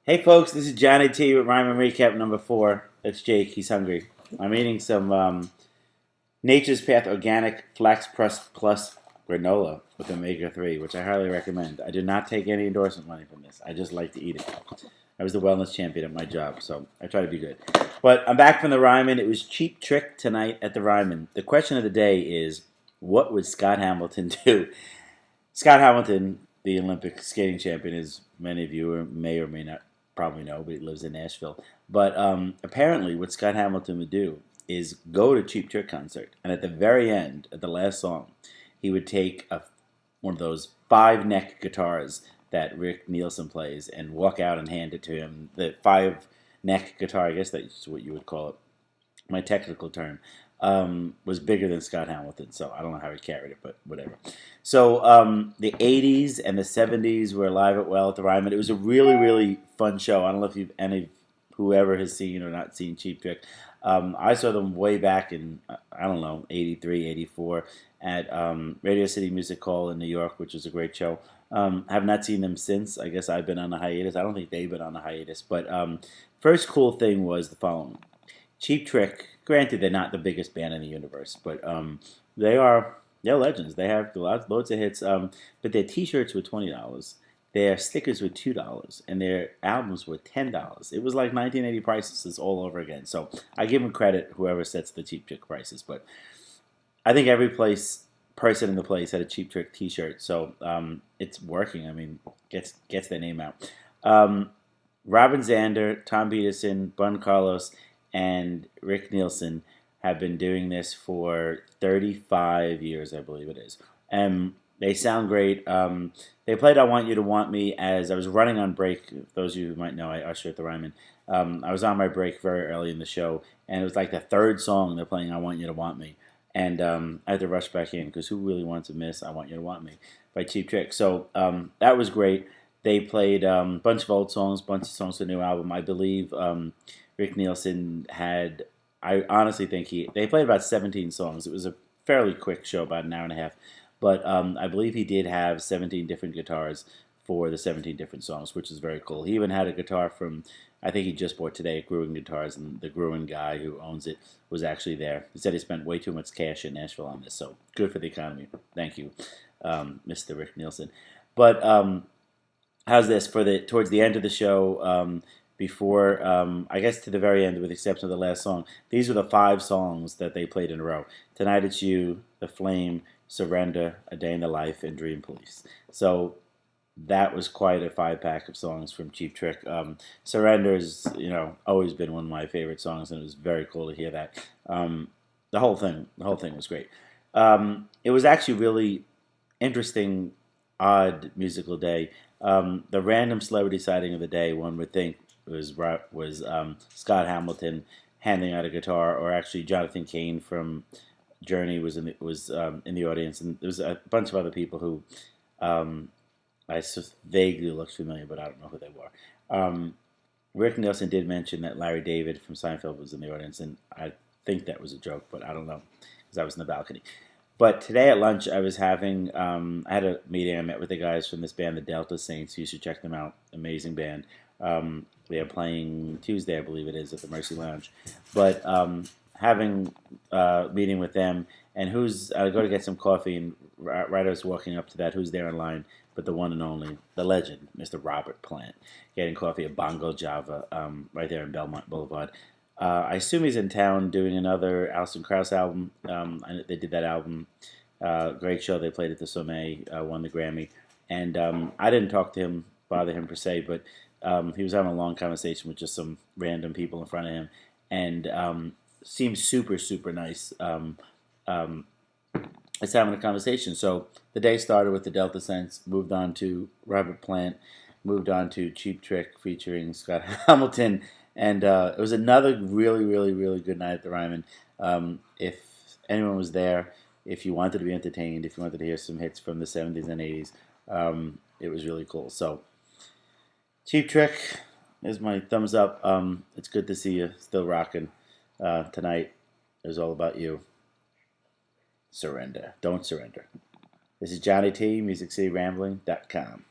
Hey folks, this is Johnny T with Ryman Recap number 4. That's Jake, he's hungry. I'm eating some Nature's Path Organic Flax Plus granola with omega-3, which I highly recommend. I do not take any endorsement money from this. I just like to eat it. I was the wellness champion at my job, so I try to be good. But I'm back from the Ryman. It was Cheap Trick tonight at the Ryman. The question of the day is, what would Scott Hamilton do? Scott Hamilton, the Olympic skating champion, as many of you may or may not probably know, but he lives in Nashville. But apparently what Scott Hamilton would do is go to a Cheap Trick concert, and at the very end, at the last song, he would take one of those 5-neck guitars that Rick Nielsen plays and walk out and hand it to him. The 5-neck guitar, I guess that's what you would call it, my technical term, was bigger than Scott Hamilton, so I don't know how he carried it, but whatever. So the 80s and the 70s were alive at the Ryman. It was a really, really fun show. I don't know if whoever has seen or not seen Cheap Trick. I saw them way back in, I don't know, 83, 84 at Radio City Music Hall in New York, which was a great show. Have not seen them since. I guess I've been on a hiatus. I don't think they've been on a hiatus. But first cool thing was the following. Cheap Trick, granted they're not the biggest band in the universe, but they're legends. They have loads of hits, but their t-shirts were $20. Their stickers were $2, and their albums were $10. It was like 1980 prices all over again. So I give them credit, whoever sets the Cheap Trick prices. But I think every person in the place had a Cheap Trick t-shirt, so it's working. I mean, gets their name out. Robin Zander, Tom Peterson, Bun Carlos, and Rick Nielsen have been doing this for 35 years, I believe it is. And they sound great. They played I Want You to Want Me as I was running on break. Those of you who might know, I usher at the Ryman. I was on my break very early in the show, and it was like the third song they're playing I Want You to Want Me. And I had to rush back in because who really wants to miss I Want You to Want Me by Cheap Trick? So that was great. They played a bunch of old songs, bunch of songs for the new album. I believe Rick Nielsen had, I honestly think they played about 17 songs. It was a fairly quick show, about an hour and a half. But I believe he did have 17 different guitars for the 17 different songs, which is very cool. He even had a guitar from, I think he just bought today at Gruen Guitars, and the Gruen guy who owns it was actually there. He said he spent way too much cash in Nashville on this, so good for the economy. Thank you, Mr. Rick Nielsen. But how's this for towards the end of the show? Before, I guess to the very end, with the exception of the last song, these were the 5 songs that they played in a row. Tonight It's You, The Flame, Surrender, A Day in the Life, and Dream Police. So that was quite a 5-pack of songs from Cheap Trick. Surrender's, always been one of my favorite songs, and it was very cool to hear that. The whole thing was great. It was actually really interesting, odd musical day. The random celebrity sighting of the day, one would think, was Scott Hamilton handing out a guitar, or actually Jonathan Cain from Journey was in the audience, and there was a bunch of other people who I vaguely looked familiar, but I don't know who they were. Rick Nielsen did mention that Larry David from Seinfeld was in the audience, and I think that was a joke, but I don't know because I was in the balcony. But today at lunch, I was having I had a meeting. I met with the guys from this band, the Delta Saints. You should check them out. Amazing band. They are playing Tuesday, I believe it is, at the Mercy Lounge. But having a meeting with them, and I go to get some coffee, and right as walking up to that, who's there in line but the one and only, the legend, Mr. Robert Plant, getting coffee at Bongo Java right there in Belmont Boulevard. I assume he's in town doing another Alison Krauss album. They did that album. Great show. They played at the Somme, won the Grammy. And I didn't talk to him, bother him per se, but he was having a long conversation with just some random people in front of him. And seemed super, super nice. It's having a conversation. So the day started with the Delta Saints, moved on to Robert Plant, moved on to Cheap Trick featuring Scott Hamilton. And it was another really, really, really good night at the Ryman. If anyone was there, if you wanted to be entertained, if you wanted to hear some hits from the 70s and 80s, it was really cool. So, Cheap Trick is my thumbs up. It's good to see you still rocking. Tonight is all about you. Surrender. Don't surrender. This is Johnny T, MusicCityRambling.com.